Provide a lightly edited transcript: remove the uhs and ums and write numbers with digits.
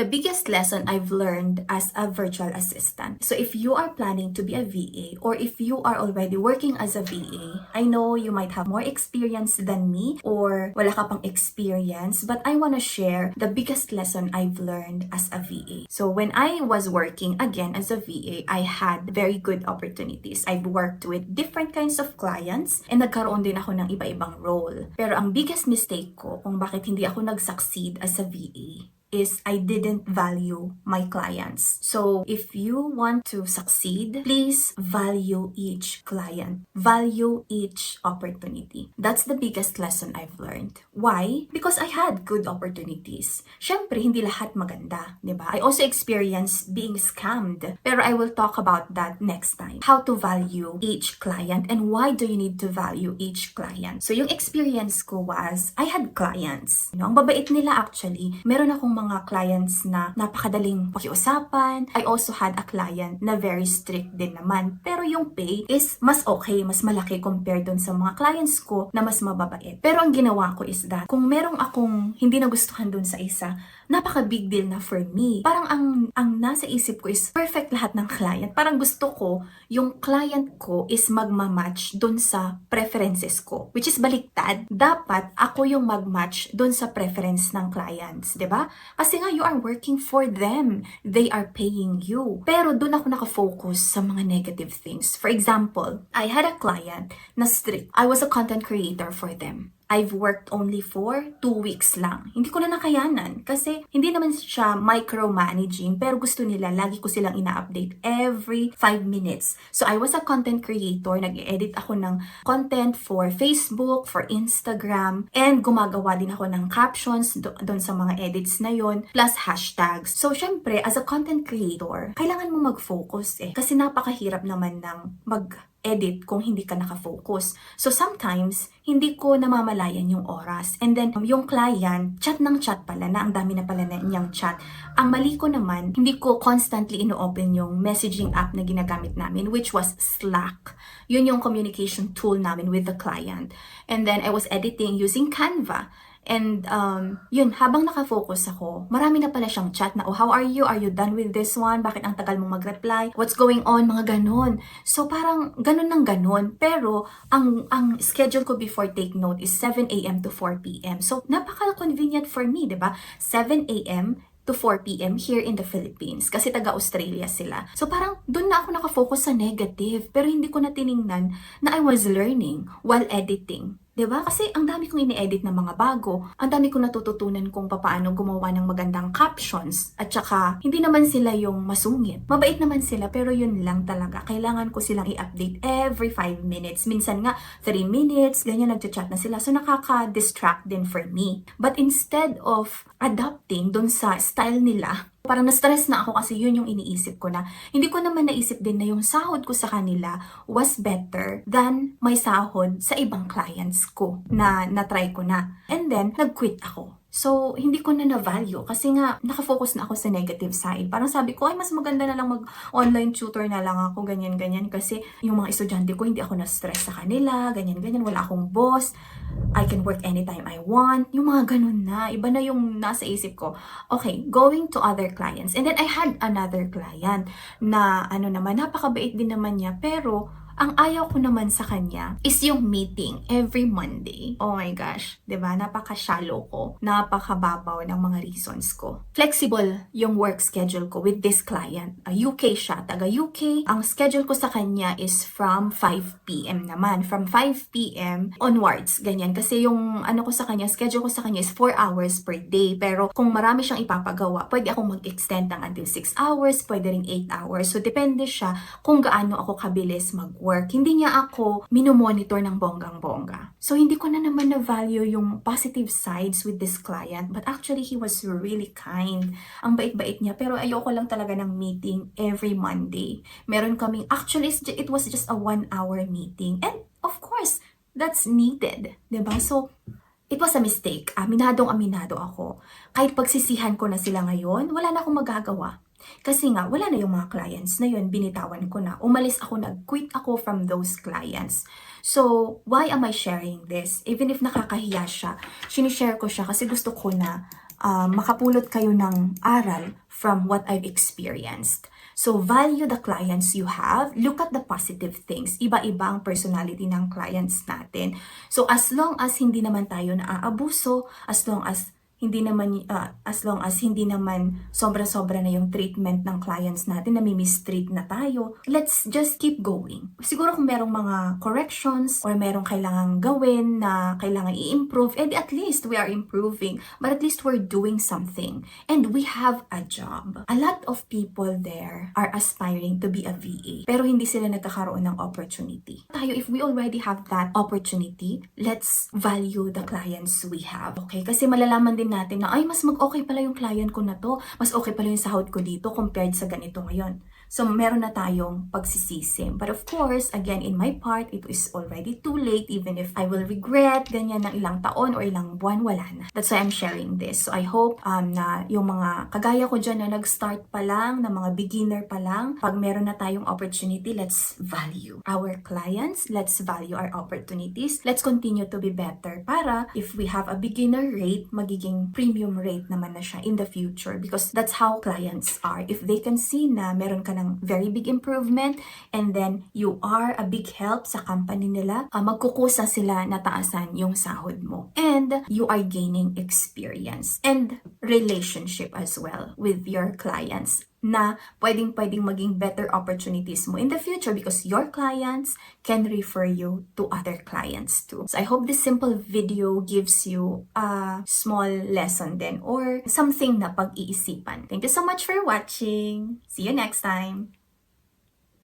The biggest lesson I've learned as a virtual assistant. So if you are planning to be a VA or if you are already working as a VA, I know you might have more experience than me or wala ka pang experience, but I want to share the biggest lesson I've learned as a VA. So when I was working again as a VA, I had very good opportunities. I've worked with different kinds of clients and nagkaroon din ako ng iba-ibang role. Pero ang biggest mistake ko kung bakit hindi ako nag-succeed as a VA is I didn't value my clients. So if you want to succeed, please value each client. Value each opportunity. That's the biggest lesson I've learned. Why? Because I had good opportunities. Syempre, hindi lahat maganda, di ba? I also experienced being scammed. Pero I will talk about that next time. How to value each client and why do you need to value each client? So yung experience ko was, I had clients. Ang babait nila actually. Meron akong mga clients na napakadaling pakiusapan. I also had a client na very strict din naman. Pero yung pay is mas okay, mas malaki compared dun sa mga clients ko na mas mababait. Pero ang ginawa ko is that, kung merong akong hindi nagustuhan dun sa isa, napaka big deal na for me. Parang ang nasa isip ko is perfect lahat ng client. Parang gusto ko, yung client ko is magmamatch dun sa preferences ko. Which is baliktad. Dapat ako yung magmatch dun sa preference ng clients. Diba? Kasi nga, you are working for them. They are paying you. Pero dun ako nakafocus sa mga negative things. For example, I had a client na strict. I was a content creator for them. I've worked only for 2 weeks lang. Hindi ko na nakayanan kasi hindi naman siya micromanaging pero gusto nila lagi ko silang ina-update every 5 minutes. So I was a content creator, nag-edit ako ng content for Facebook, for Instagram, and gumagawa din ako ng captions doon sa mga edits na yon plus hashtags. So syempre, as a content creator, kailangan mo mag-focus kasi napakahirap naman ng mag-edit kung hindi ka nakafocus. So sometimes, hindi ko namamalayan yung oras. And then, yung client, chat ng chat pala na ang dami na pala na niyang chat. Ang mali ko naman, hindi ko constantly ino-open yung messaging app na ginagamit namin, which was Slack. Yun yung communication tool namin with the client. And then, I was editing using Canva. And yun, habang nakafocus ako, marami na pala siyang chat na, oh, how are you? Are you done with this one? Bakit ang tagal mong mag-reply? What's going on? Mga ganon. So parang ganon ng ganon. Pero ang schedule ko before take note is 7 a.m. to 4 p.m. So napaka-convenient for me, di ba? 7 a.m. to 4 p.m. here in the Philippines kasi taga-Australia sila. So parang doon na ako nakafocus sa negative pero hindi ko na tiningnan na I was learning while editing. Diba? Kasi ang dami kong ini-edit na mga bago. Ang dami kong natututunan kung paano gumawa ng magandang captions. At saka, hindi naman sila yung masungit. Mabait naman sila, pero yun lang talaga. Kailangan ko silang i-update every 5 minutes. Minsan nga, 3 minutes, ganyan nagchat na sila. So, nakaka-distract din for me. But instead of adapting dun sa style nila, parang na-stress na ako kasi yun yung iniisip ko na hindi ko naman naisip din na yung sahod ko sa kanila was better than my sahod sa ibang clients ko na na-try ko na. And then, nag-quit ako. So, hindi ko na na-value kasi nga nakafocus na ako sa negative side. Parang sabi ko, ay mas maganda na lang mag-online tutor na lang ako, ganyan-ganyan. Kasi yung mga estudyante ko, hindi ako na-stress sa kanila, ganyan-ganyan. Wala akong boss. I can work anytime I want. Yung mga ganun na. Iba na yung nasa isip ko. Okay, going to other clients. And then I had another client na naman, napakabait din naman niya. Pero ang ayaw ko naman sa kanya is yung meeting every Monday. Oh my gosh, 'di ba? Napaka-shallow ko, napakababaw ng mga reasons ko. Flexible yung work schedule ko with this client. UK siya, taga UK. Ang schedule ko sa kanya is from 5 p.m. naman, from 5 p.m. onwards, ganyan. Kasi yung ko sa kanya, schedule ko sa kanya is 4 hours per day. Pero kung marami siyang ipapagawa, pwede akong mag-extend ng until 6 hours, pwede ring 8 hours. So depende siya kung gaano ako kabilis mag-work. Hindi niya ako minomonitor ng bonggang-bongga. So, hindi ko na naman na-value yung positive sides with this client. But actually, he was really kind. Ang bait-bait niya. Pero ayoko lang talaga ng meeting every Monday. Meron kaming, actually, it was just a 1-hour meeting. And, of course, that's needed. Diba? So, it was a mistake. Aminadong-aminado ako. Kahit pagsisihan ko na sila ngayon, wala na akong magagawa. Kasi nga, wala na yung mga clients na yun, binitawan ko na. Umalis ako, nag-quit ako from those clients. So, why am I sharing this? Even if nakakahiya siya, sinishare ko siya kasi gusto ko na makapulot kayo ng aral from what I've experienced. So, value the clients you have. Look at the positive things. Iba-iba ang personality ng clients natin. So, as long as hindi naman tayo naaabuso, as long as hindi naman sobra-sobra na yung treatment ng clients natin, na mistreat na tayo, let's just keep going. Siguro kung merong mga corrections or merong kailangang gawin na kailangan i-improve, at least we are improving, but at least we're doing something. And we have a job. A lot of people there are aspiring to be a VA, pero hindi sila nagkakaroon ng opportunity. Tayo, if we already have that opportunity, let's value the clients we have. Okay? Kasi malalaman din natin na, ay, mas mag-okay pala yung client ko na to, mas okay pala yung sahod ko dito compared sa ganito ngayon. So, meron na tayong pagsisisi. But of course, again, in my part, it is already too late. Even if I will regret ganyan ng ilang taon or ilang buwan, wala na. That's why I'm sharing this. So, I hope na yung mga kagaya ko dyan na nag-start pa lang, na mga beginner pa lang, pag meron na tayong opportunity, let's value our clients. Let's value our opportunities. Let's continue to be better para if we have a beginner rate, magiging premium rate naman na siya in the future, because that's how clients are. If they can see na meron ka ng very big improvement and then you are a big help sa company nila, magkukusa sila na taasan yung sahod mo. And you are gaining experience and relationship as well with your clients, na pwedeng maging better opportunities mo in the future because your clients can refer you to other clients too. So I hope this simple video gives you a small lesson then or something na pag-iisipan. Thank you so much for watching. See you next time.